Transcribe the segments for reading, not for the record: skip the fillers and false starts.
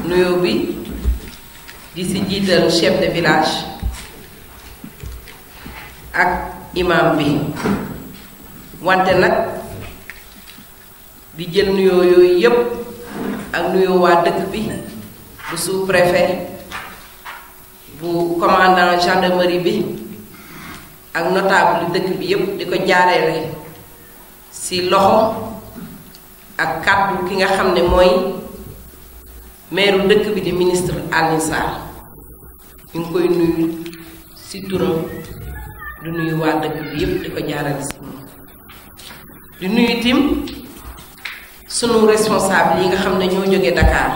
nuyoo bi di si jiital chef de village ak imam bi wante nag di jël nuyoo yooyu yépp ak nuyoo waa dëkk bi bu sous-préfet bu commandant gendarmerie bi ak notable dëkk bi yépp di ko jaareele ci loxo ak kàddu ki nga xam ne mooy maire dëkk bi di ministre Alioune Sarr ñu ngi koy nuyu ci turam di nuyu waa dëkk bi yépp di ko jaarale ci moom di nuyu tim sunu responsable yi nga xam ne ñoo jóge Dakar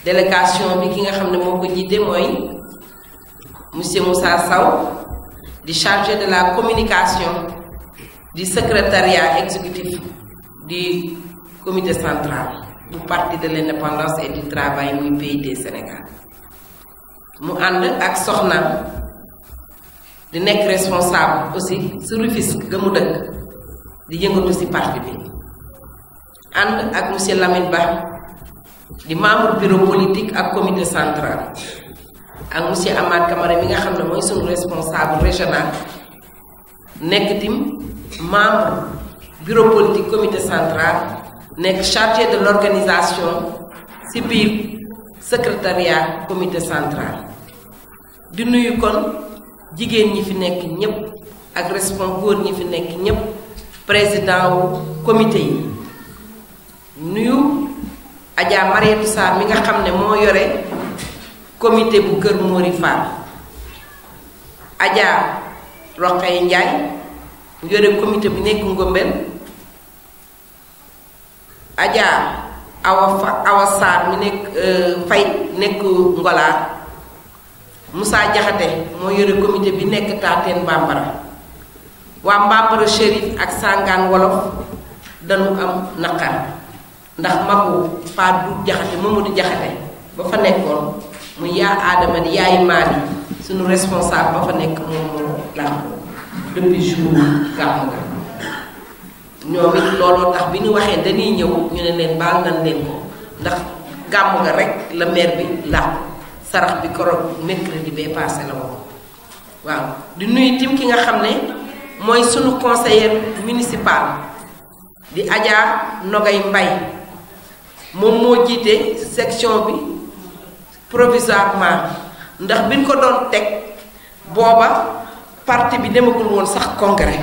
délégation bi ki nga xam ne moo ko jiite mooy monsieur Moussa Sow di chargé de la communication du secrétariat exécutif du comité central du parti de l'indépendance et du travail muy PIT Sénégal mu ànd ak soxnaam di nekk responsable aussi su Rufisque ga mu dëkk di yëngatu ci parti bi ànd ak monsieur Lamine Ba di membre bureau politique ak comité central ak monsieur Amad Camara mi nga xam ne mooy sunu responsable régional nekk tim membre bureau politique comité central nekk chargé de l'organisation ci biir secrétariat comité central di nuyu kon jigéen ñi fi nekk ñépp ak góor ñi fi nekk ñépp président wu comité yi nuyu Adja Mariétou Sarr mi nga xam ne moo yore comité bu Kër Mori Fall Adja Roqay Ndiaye mu yore comité bu nekk Ngombel Adja Awa Sarr mi nekk Fay nekk Ngolaar Moussa Diakhaté moo yore comité bi nekk Taateen Bambara waa Mbambara Chérif ak Sangaan Wolof dañu am naqar ndax magu Faat du Jaxate Mamadou Jaxate ba fa nekkoon mu yaa aadama di yaay maali suñu responsable ba fa nekk moom moo làmp depuis jour gàmmu ga ñoom it looloo tax bi ñu waxee dañuy ñëw ñu ne leen baal nañ leen ko ndax gàmmu ga rek la maire bi làmp sarax bi koroog mercredi bee passé la woon waaw di nuyu tim ki nga xam ne mooy sunu conseiller municipal di Adja Nogay Mbay moom moo jiite section bi provisoirement ndax bi ñu ko doon teg booba parti bi demagul woon sax congrès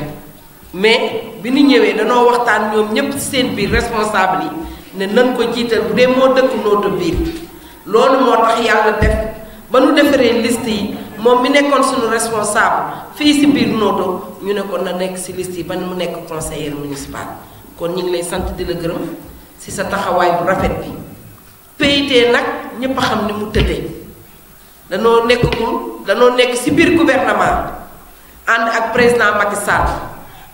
mais bi ñu ñëwee danoo waxtaan ñoom ñépp ci seen biir responsable yi ne nan ko jiital bu dee moo dëkk nootu biir loolu moo tax yàlla def ba nu defaree liste yi moom mi nekkoon suñu responsable fii ci biir nooto ñu ne ko na nekk ci liste yi ba mu nekk conseiller municipal kon ñu ngi lay sant di la gërëm ci sa taxawaay bu rafet bi PIT nag ñépp a xam ni mu tëddee danoo nekk ci biir gouvernement ànd ak président Macky Sall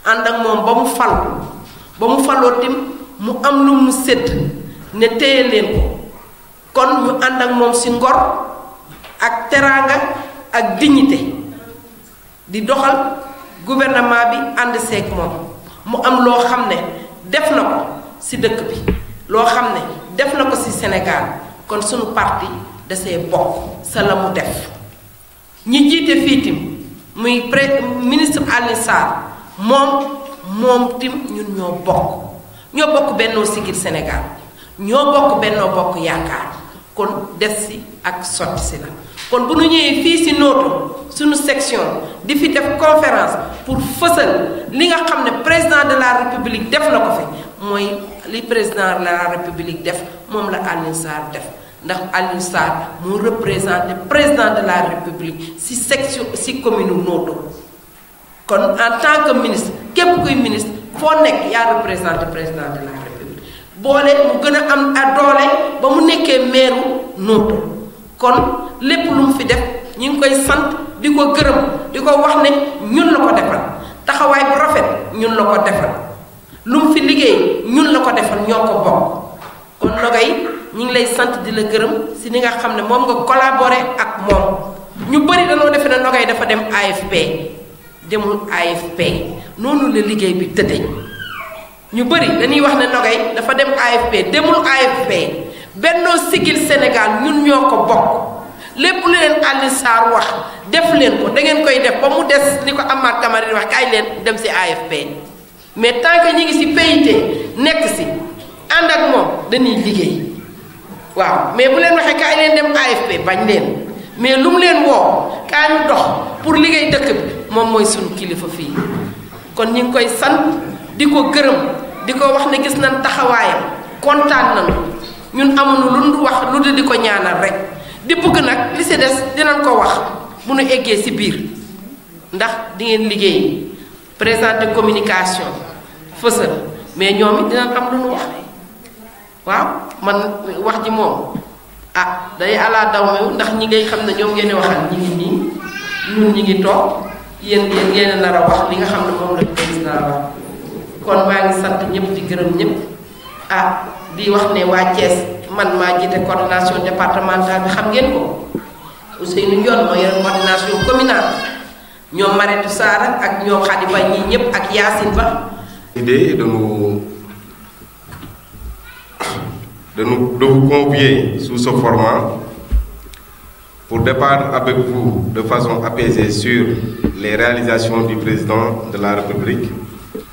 ànd ak moom ba mu faloo tim mu am lu mu sédd ne téye leen ko kon ñu ànd ak moom ci ngor ak teraanga ak dignité di doxal gouvernement bi ànd seeg moom mu am loo xam ne def na ko ci dëkk bi loo xam ne def na ko ci Sénégal kon sunu parti dasee bokk sa la mu def ñi jiite fii tim muy ministre Alioune Sarr moom tim ñun ñoo bokk Bennoo Siggil Sénégal ñoo bokk Bennoo Bokk Yaakaar kon des ci ak sotti ci la kon bu ñu ñëwee fii ci nooto suñu section di fi def conférence pour fësal li nga xam ne président de la république def na ko fi mooy li président de la république def moom la Alioune Sarr def ndax Alioune Sarr moo représenté président de la république ci section ci commune nooto kon en tant que ministre képp kuy ministre foo nekk yaa représenté président de la république boole mu gën a am a doole ba mu nekkee meeru nooto kon lépp lu mu fi def ñu ngi koy sant di ko gërëm di ko wax ne ñun la ko defal taxawaay bu rafet ñun la ko defal lu mu fi liggéey ñun la ko defal ñoo ko bokk kon Nogay ñu ngi lay sant di la gërëm ci ni nga xam ne moom nga collaboré ak moom ñu bari dañoo defe ne Nogay dafa dem AFP demul AFP noonu la liggéey bi tëddee ñu bari dañuy wax ne Nogay dafa dem AFP demul AFP Benno Siggil Sénégal ñun ñoo ko bokk lépp lu leen Alioune Sarr wax def leen ko da ngeen koy def ba mu des ni ko Amath Camara di wax kaay leen dem ci AFP mais tant que ñi ngi ci PIT nekk ci ànd ak moom dañuy liggéey waaw mais bu leen waxee kaay leen dem AFP bañ leen mais lu mu leen woo kaay ñu dox pour liggéey dëkk bi moom mooy sunu kilifa fii kon ñu ngi koy sant di ko gërëm di ko wax ne gis nañ taxawaayam kontaan nañu ñun amuñu lu wax lu di ko ñaanal rek di bëgg nag li ci des dinañ ko wax bu nu eggee ci biir ndax di ngeen liggéey présenter communication fësal mais ñoom it dinañ am lu nu wax waaw man wax ji moom day ala daw mew ndax ñi ngay xam ne ñoom ngeen di waxal ñi ngi nii ñun ñi ngi toog yéen ngeen nar a wax li nga xam ne moom la président wax kon maa ngi sant ñëpp di gërëm ñëpp di wax ne waa Thiès man maa jiite coordination départementale bi xam ngeen ko Ousseynou Ndione moo yore coordination communale ñoom Maritou Sarr ak ñoom Khady Ba ñii ñëpp ak Yacine Ba. L'idée est de vous convier sous ce format pour débattre avec vous de façon apaisée sur les réalisations du président de la République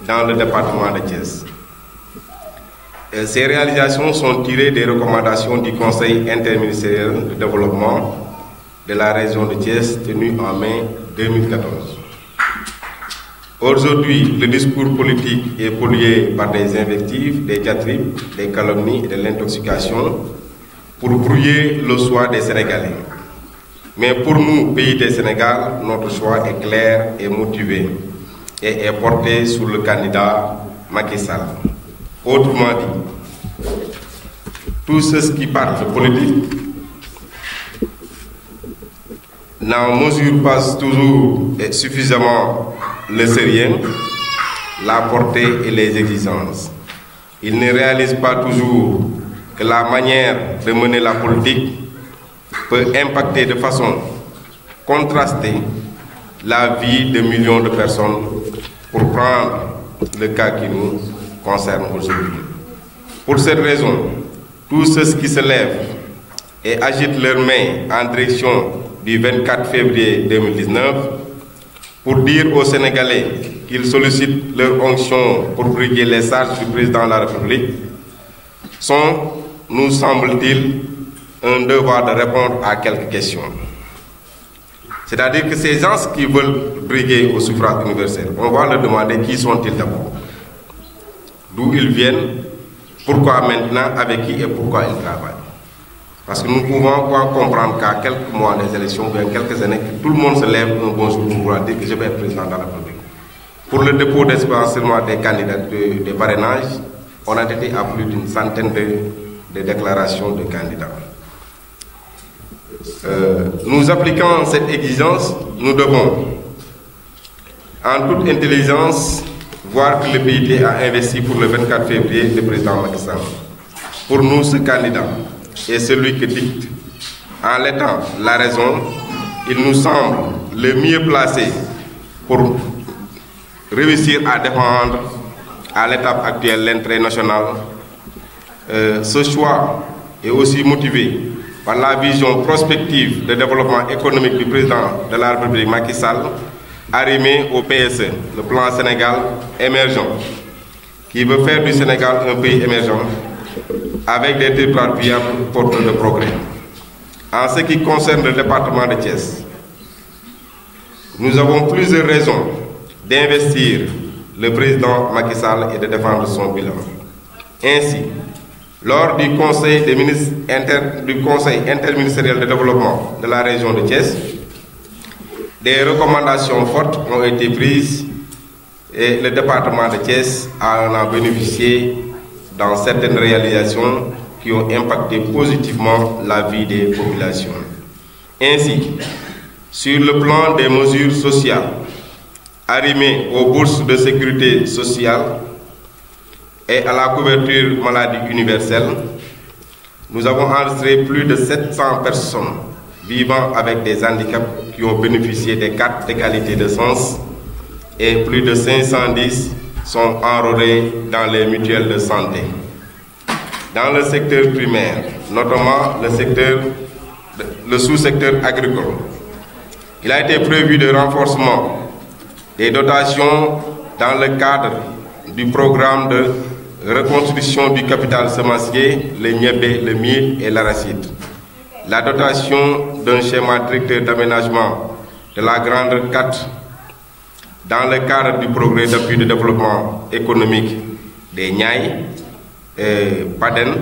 dans le département de Thiès. Ces réalisations sont tirées des recommandations du Conseil interministériel de développement de la région de Thiès tenu en mai 2014. Aujourd'hui, le discours politique est pollué par des invectives, des diatribes, des calomnies et de l'intoxication pour brouiller le choix des Sénégalais. Mais pour nous, PIT Sénégal, notre choix est clair et motivé et est porté sur le candidat Macky Sall. Autrement dit, tous ceux qui parlent de politique n'en mesurent pas toujours et suffisamment le sérieux, la portée et les exigences. Ils ne réalisent pas toujours que la manière de mener la politique peut impacter de façon contrastée la vie de millions de personnes. Pour prendre le cas qui nous concerne aujourd'hui. Pour cette raison, tous ceux qui se lèvent et agitent leurs mains en direction du 24 février 2019 pour dire aux Sénégalais qu'ils sollicitent leur onction pour briguer les charges du président de la République sont, nous semble-t-il, un devoir de répondre à quelques questions. C'est-à-dire que ces gens qui veulent briguer au suffrage universel, on va leur demander qui sont-ils d'abord, d'où ils viennent, pourquoi maintenant, avec qui et pourquoi ils travaillent. Parce que nous pouvons comprendre qu'à quelques mois des élections, ou bien quelques années, que tout le monde se lève un bon jour pour dire que je vais être président de la République. Pour le dépôt d'espérance seulement des candidats de parrainage, on a été à plus d'une centaine de déclarations de candidats. Nous appliquant cette exigence, nous devons, en toute intelligence, voir que le PIT a investi pour le 24 février le président Macky Sall. Pour nous, ce candidat est celui qui dicte, en l'état, la raison. Il nous semble le mieux placé pour réussir à défendre à l'étape actuelle l'intérêt national. Ce choix est aussi motivé par la vision prospective de développement économique du président de la République Macky Sall, arrimé au PSE, le plan Sénégal émergent, qui veut faire du Sénégal un pays émergent avec des territoires viables porteurs de progrès. En ce qui concerne le département de Thiès, nous avons plusieurs raisons d'investir le président Macky Sall et de défendre son bilan. Ainsi, lors du Conseil interministériel de développement de la région de Thiès, des recommandations fortes ont été prises et le département de Thiès en a bénéficié dans certaines réalisations qui ont impacté positivement la vie des populations. Ainsi, sur le plan des mesures sociales, arrimées aux bourses de sécurité sociale et à la couverture maladie universelle, nous avons enregistré plus de 700 personnes vivant avec des handicaps qui ont bénéficié des cartes d'égalité de sens et plus de 510 sont enrôlés dans les mutuelles de santé. Dans le secteur primaire, notamment le sous-secteur agricole. Il a été prévu de renforcement des dotations dans le cadre du programme de reconstruction du capital semencier, le niébé, le mil et l'arachide. La dotation d'un schéma directeur d'aménagement de la Grande 4 dans le cadre du progrès d'appui de développement économique des Niayes, PADEN,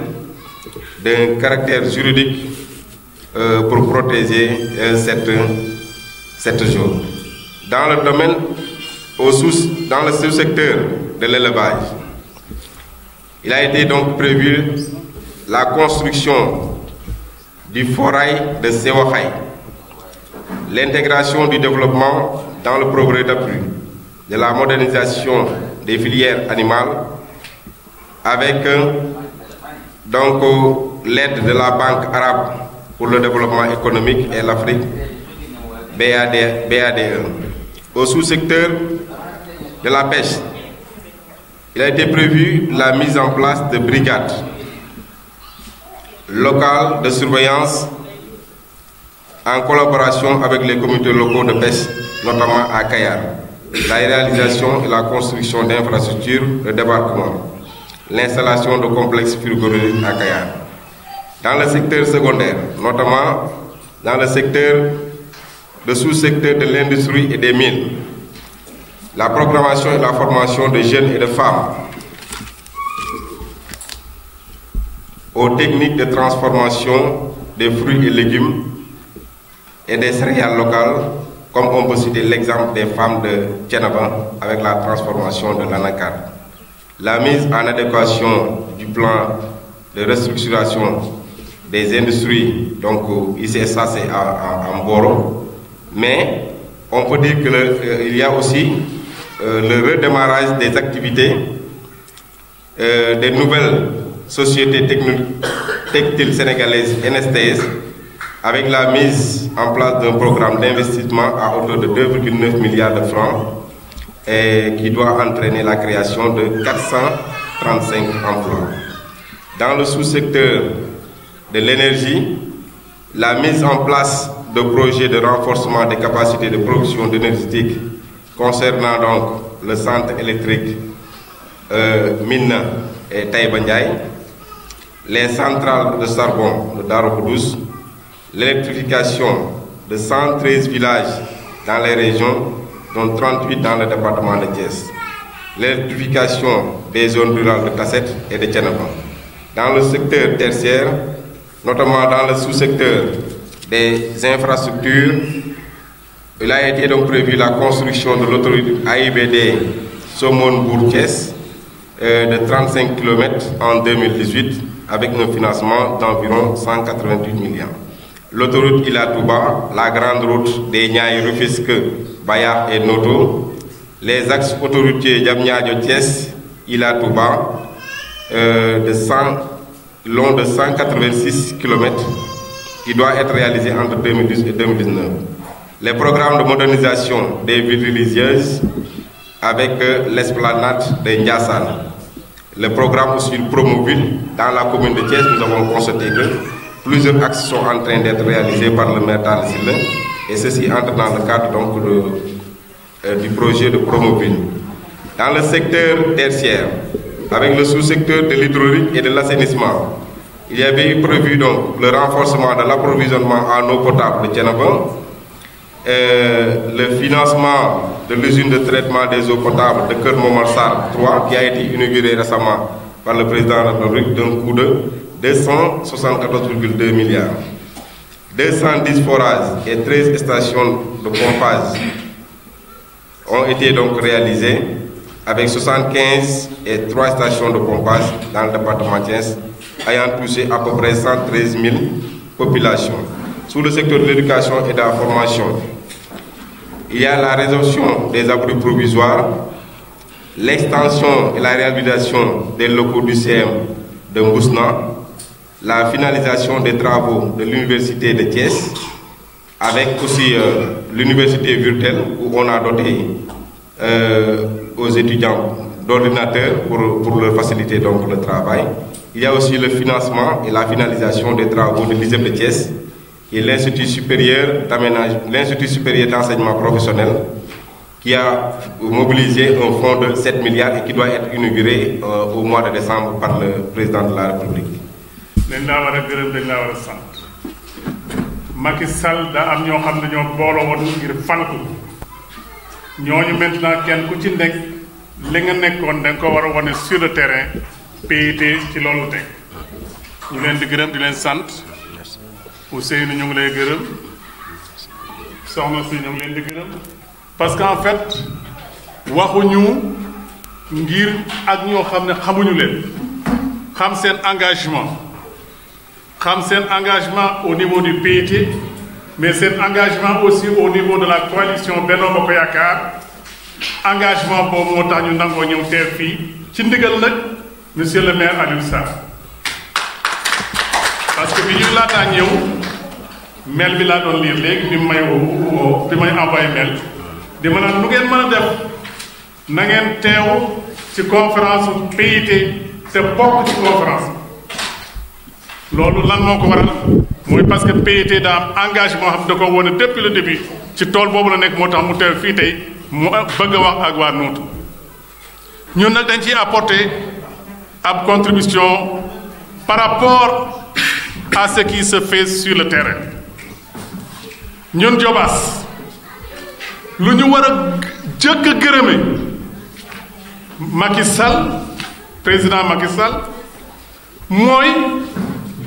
d'un caractère juridique pour protéger cette zone. Dans le domaine, dans le sous-secteur de l'élevage, il a été donc prévu la construction du forail de Sewakhay, l'intégration du développement dans le progrès d'appui, de la modernisation des filières animales, avec donc l'aide de la Banque arabe pour le développement économique et l'Afrique, BADE. Au sous-secteur de la pêche, il a été prévu la mise en place de brigades locales de surveillance en collaboration avec les comités locaux de pêche, notamment à Kayar. La réalisation et la construction d'infrastructures de débarquement, l'installation de complexes frigorifiques à Kayar. Dans le secteur secondaire, notamment dans le sous-secteur de l'industrie et des mines, la programmation et la formation de jeunes et de femmes aux techniques de transformation des fruits et légumes et des céréales locales, comme on peut citer l'exemple des femmes de Thiénaba avec la transformation de l'anacarde. La mise en adéquation du plan de restructuration des industries, donc ici ça c'est en Boro, mais on peut dire qu'il y a aussi le redémarrage des activités des nouvelles sociétés textiles sénégalaises NSTS, avec la mise en place d'un programme d'investissement à hauteur de 2,9 milliards de francs et qui doit entraîner la création de 435 emplois. Dans le sous-secteur de l'énergie, la mise en place de projets de renforcement des capacités de production énergétique concernant donc le centre électrique Minna et Taïba Ndiaye, les centrales de charbon de Darou Khoudoss, l'électrification de 113 villages dans les régions, dont 38 dans le département de Thiès, l'électrification des zones rurales de Tasset et de Thiénaba. Dans le secteur tertiaire, notamment dans le sous-secteur des infrastructures, il a été donc prévu la construction de l'autoroute AIBD Somone-Bourg-Thiès de 35 km en 2018 avec un financement d'environ 188 millions. L'autoroute Ila-Touba, la grande route des Niayes, Rufisque, Bayard et Noto, les axes autoroutiers Diamniadio-Thiès, Ila-Touba, long de 186 km, qui doit être réalisé entre 2010 et 2019. Les programmes de modernisation des villes religieuses avec l'esplanade de Ndiassane. Le programme aussi Promoville dans la commune de Thiès, nous avons constaté que plusieurs axes sont en train d'être réalisés par le maire Tall Sylla, et ceci entre dans le cadre donc du projet de Promoville. Dans le secteur tertiaire, avec le sous-secteur de l'hydraulique et de l'assainissement, il y avait eu prévu donc le renforcement de l'approvisionnement en eau potable de Thiénaba, le financement de l'usine de traitement des eaux potables de Keur Momar Sarr 3, qui a été inauguré récemment par le président de la République d'un coût de 274,2 milliards. 210 forages et 13 stations de pompage ont été donc réalisées, avec 75 et 3 stations de pompage dans le département de Thiès, ayant touché à peu près 113 000 populations. Sous le secteur de l'éducation et de la formation, il y a la résolution des abris provisoires, l'extension et la réhabilitation des locaux du CM de Mbousna, la finalisation des travaux de l'université de Thiès, avec aussi l'université virtuelle où on a doté aux étudiants d'ordinateurs pour leur faciliter donc le travail. Il y a aussi le financement et la finalisation des travaux de l'ISEP de Thiès et l'Institut supérieur d'enseignement professionnel qui a mobilisé un fonds de 7 milliards et qui doit être inauguré au mois de décembre par le président de la République. dañ laa war a gërëm dañ laa war a sant Macky Sall daa am ñoo xam ne ñoo booloo woon ngir fal ko ñooñu maintenant kenn ku ci nekk li nga nekkoon da nga ko war a wane sur le terrain PIT ci loolu teg ñu leen di gërëm di leen sant Ousseynou ñu ngi lay gërëm soxna si ñu ngi leen di gërëm parce que en fait waxuñu ngir ak ñoo xam ne xamuñu leen xam seen engagement au niveau du PIT mais seen engagement aussi au niveau de la coalition Benno Bokk Yaakaar engagement boobu moo tax ñu nangoo ñëw teew fii ci ndigal nag monsieur le maire Aliou Sarr parce que bi ñuy laataa ñëw mail bi laa doon lire léegi bi may envoyé mail di ma naan lu ngeen mën a def na ngeen teew ci conférence PIT te bokk ci conférence loolu lan moo ko waral mooy parce que PIT daa am engagement xam da ko wane depuis le début ci tool boobu la nekk moo tax mu teew fii tey mu bëgg a wax ak waa Notto ñun nag dañ ciy apporter ab contribution par rapport à ce qui se fait sur le terrain ñun Diobass lu ñu war a jëkk a gërëme Macky Sall président Macky Sall mooy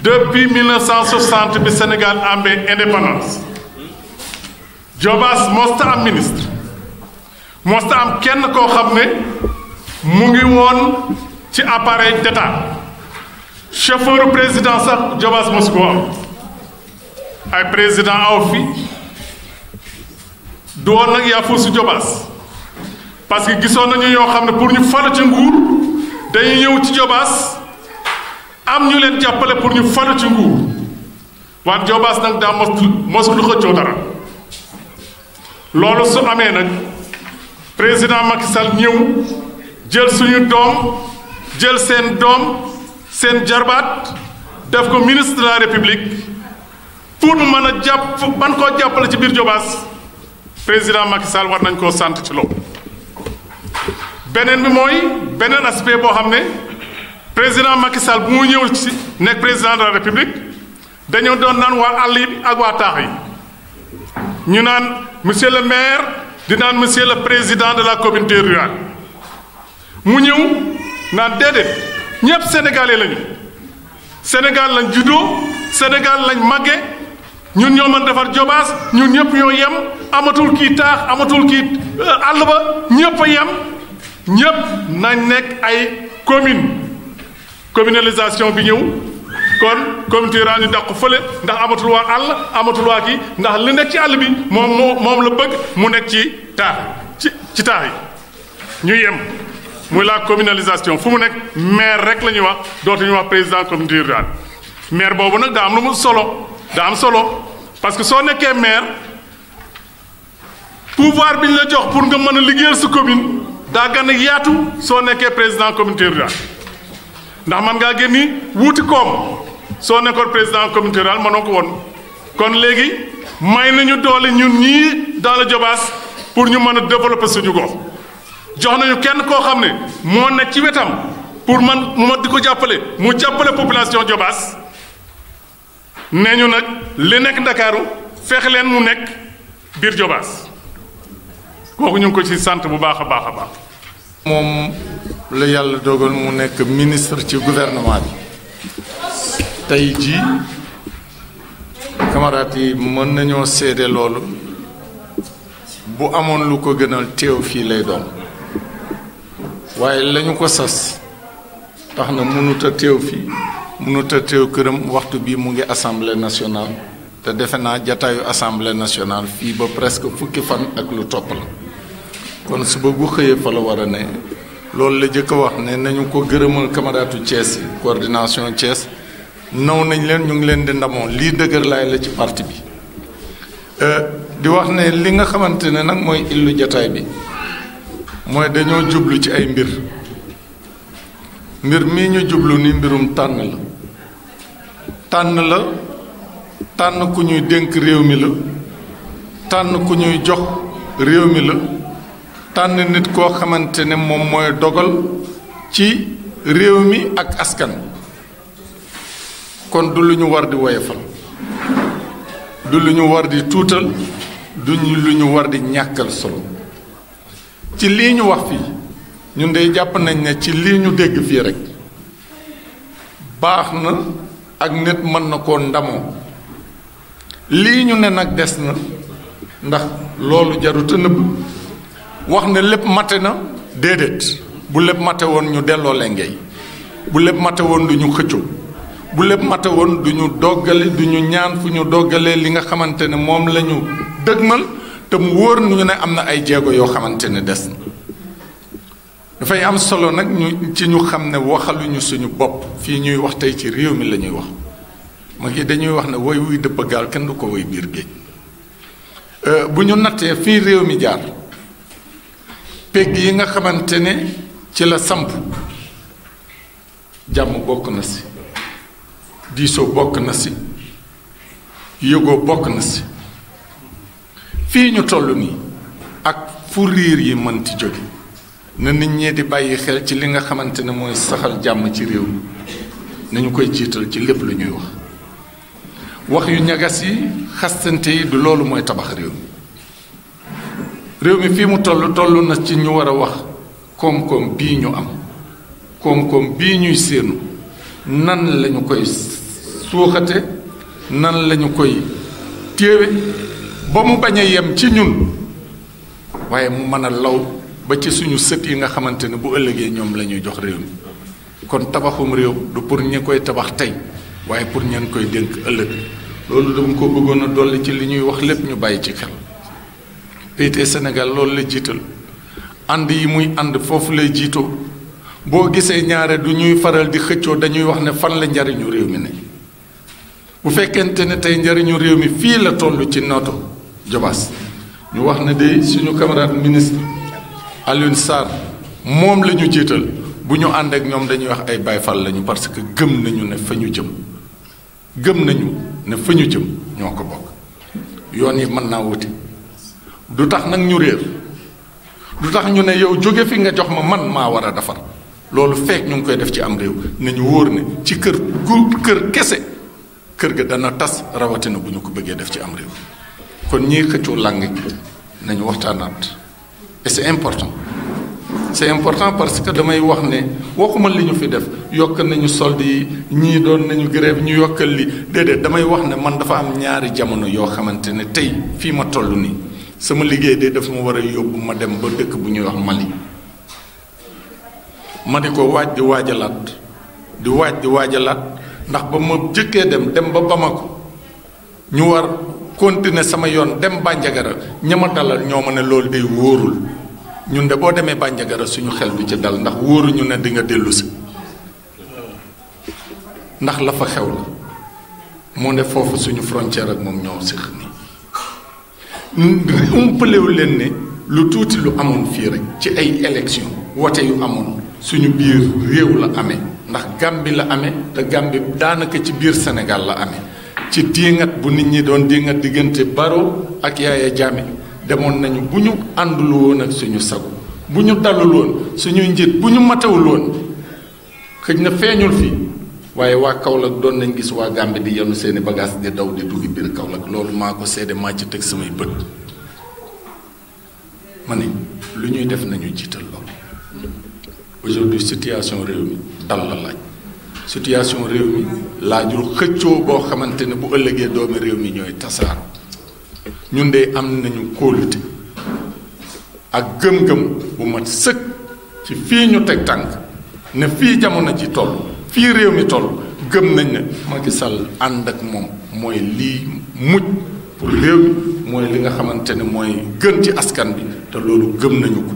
depuis 1960 bi Sénégal amee indépendance Diobass mosta am ministre mosta am kenn koo xam ne mu ngi woon ci appareil d'État chauffeur président sax Diobass mosu ko am ay président aw fi du woon nag yaa fuusu Diobass parce que gisoon nañu yoo xam ne pour ñu falu ci nguur dañuy ñëw ci Diobass am ñu leen jàppale pour ñu falu ci nguur waaye Diobass nag daa mosul xëccoo dara loolu su amee nag président Macky Sall ñëw jël suñu doom jël seen doom seen jarbaat def ko ministre de la République pour mu mën a ban koo jàppale ci biir Diobass président Macky Sall war nañ koo sant ci loolu beneen bi mooy beneen aspect boo xam ne président Macky Sall bu mu ñëw ci nekk président de la République dañoo doon naan waa àll yi ak waa taax yi ñu naan monsieur le maire di naan monsieur le président de la communauté rurale mu ñëw naan déedéet ñëpp sénégalais lañu Sénégal lañ juddoo Sénégal lañ màgge ñun ñoo mën defar Diobass ñun ñëpp ñoo yem amatul kii taax amatul kii àll ba ñëpp a yem ñëpp nañ nekk ay communalisation bi ñëw kon communauté rurale ñu dàq fële ndax amatul waa àll amatul waa kii ndax li nekk ci àll bi moom la bëgg mu nekk ci taax ci taax yi ñu yem muy la communalisation fu mu nekk maire rek la ñuy wax dootuñu wax président communauté rurale maire boobu nag daa am lu mu solo daa am solo parce que soo nekkee maire pouvoir bi ñu la jox pour nga mën a liggéeyal sa commune daa gën a yaatu soo nekkee président communauté rurale ndax man ngaa génni wuuti koom soo nekkoon président communauté rurale mënoo ko woon kon léegi may nañu doole ñun ñii dans le Diobass pour ñu mën a développer suñu gox jox nañu kenn koo xam ne moo nekk ci wetam pour man mu di ko jàppale mu jàppale population Diobass nee ñu nag li nekk Ndakaaru fexe leen mu nekk biir Diobass kooku ñu ngi ko ci sant bu baax a baax a baax. moom la yàlla dogal mu nekk ministre ci gouvernement bi tey jii camarades yi mën nañoo seede loolu bu amoon lu ko gënal teew fii lay doon waaye lañu ko sas tax na mënut a teew fii mënut a teew këram waxtu bi mu ngi assemblée nationale te defe naa jataayu assemblée nationale fii ba presque fukki fan ak lu topp la kon suba gu xëyee fa la war a ne loolu la jëkk a wax ne nañu ko gërëmal camaratu Thiès yi coordination Thiès naw nañ leen ñu ngi leen di ndamoo lii dëgër laay la ci parti bi di wax ne li nga xamante ne nag mooy illu jataay bi mooy dañoo jublu ci ay mbir mbir mii ñu jublu ni mbirum tànn la tànn ku ñuy dénk réew mi la tànn ku ñuy jox réew mi la tànn nit koo xamante ne moom mooy dogal ci réew mi ak askan kon du lu ñu war di woyefal du lu ñu war di tuutal du lu ñu war di ñàkkal solo ci lii ñu wax fii ñun de jàpp nañ ne ci lii ñu dégg fii rek baax na ak nit mën na koo ndamoo lii ñu ne nag des na ndax loolu jarut a nëbb wax ne lépp mate na déedéet bu lépp mate woon ñu delloo lengey bu lépp mate woon du ñu xëccoo bu lépp mate woon du ñu doggale du ñu ñaan fu ñu doggalee li nga xamante ne moom la ñu dëgmal te mu wóor ñu ne am na ay jéego yoo xamante ne des na dafay am solo nag ñu xam ne waxaluñu suñu bopp fii ñuy wax tey ci réew mi la ñuy wax ma ngi dañuy wax ne woy wuy dëpp gaal kenn du ko woy biir géej bu ñu nattee fii réew mi jaar pegg yi nga xamante ne ci la samp jàmm bokk na si diisoo bokk na si yëgoo bokk na si fii ñu toll nii ak fu riir yi mënti jóge na nit ñee di bàyyi xel ci li nga xamante ne mooy saxal jàmm ci réew mi nañu koy jiital ci lépp lu ñuy wax yu ñagas yi xastante yi du loolu mooy tabax réew mi fii mu toll na ci ñu war a wax koom-koom bii ñu am koom-koom bii ñuy séenu nan lañu koy suuxate nan lañu koy téewe ba mu bañ a yem ci ñun waaye mu mën a law ba ci suñu sët yi nga xamante ne bu ëllëgee ñoom la ñuy jox réew mi kon tabaxum réew du pour ñi koy tabax tey waaye pour ñeen koy dénk ëllëg loolu dama ko bëggoon a dolli ci li ñuy wax lépp ñu bàyyi ci xel PIT Sénégal loolu la jiital ànd yi muy ànd foofu lay jiitoo boo gisee ñaare du ñuy faral di xëccoo dañuy wax ne fan la njariñu réew mi ne bu fekkente ne tey njariñu réew mi fii la toll ci Notto Diobass ñu wax ne de suñu camarade ministre Alioune Sarr moom la ñu jiital bu ñu ànd ak ñoom dañuy wax ay Baay Faal lañu parce que gëm nañu ne fa ñu jëm ñoo ko bokk yoon yi mën naa wuti du tax nag ñu réer du tax ñu ne yow jóge fi nga jox ma man maa war a defar loolu fekk ñu ngi koy def ci am réew nañu wóor ne ci kër kese kër ga dana tas rawatina bu ñu ko bëggee def ci am réew kon ñiy xëccoo làng gi nañu waxtaanaat et c'est important parce que damay wax ne waxuma li ñu fi def yokk nañu solde yi ñii doon nañu grève ñu yokkal li déedéet damay wax ne man dafa am ñaari jamono yoo xamante ne tey fii ma toll nii sama liggéey de daf ma war a yóbbu ma dem ba dëkk bu ñuy wax Mali ma di ko waaj di waajalaat ndax ba ma jëkkee dem ba Bamako ñu war continuer sama yoon dem Bandiagara ñama dalal ñoo ma ne loolu day wóorul ñun de boo demee Bandiagara suñu xel du ci dal ndax wóoruñu ne di nga dellu si ndax la fa xew la moo ne foofu suñu frontière ak moom ñoo séq ni umpalewu leen ne lu tuuti lu amoon fii rek ci ay élection wote yu amoon suñu biir réew la amee ndax Gambie la amee te Gambie daanaka ci biir Sénégal la amee ci diingat bu nit ñi doon diingat diggante Barrow ak Yaya Jammeh demoon nañu bu ñu àndul woon ak suñu sago bu ñu dalul woon suñuy njiit bu ñu matewul woon xëj na feeñul fii waaye waa Kaolack doon nañ gis waa Gambie di yenu seeni bagage di daw di duggi biir Kaolack loolu maa ko seede maa ci teg samay bët ma ne lu ñuy def nañu jiital loolu aujourd'hui situation réew mi dal la laaj situation réew mi laajul xëccoo boo xamante ne bu ëllëgee doomi réew mi ñooy tasaaro ñun de am nañu kóolute ak gëm-gëm bu mat sëkk ci fii ñu teg tànk ne fii jamono ji toll fii réew mi toll gëm nañ ne Macky Sall ànd ak moom mooy lii mujj pour réew mi mooy li nga xamante ne mooy gën ci askan bi te loolu gëm nañu ko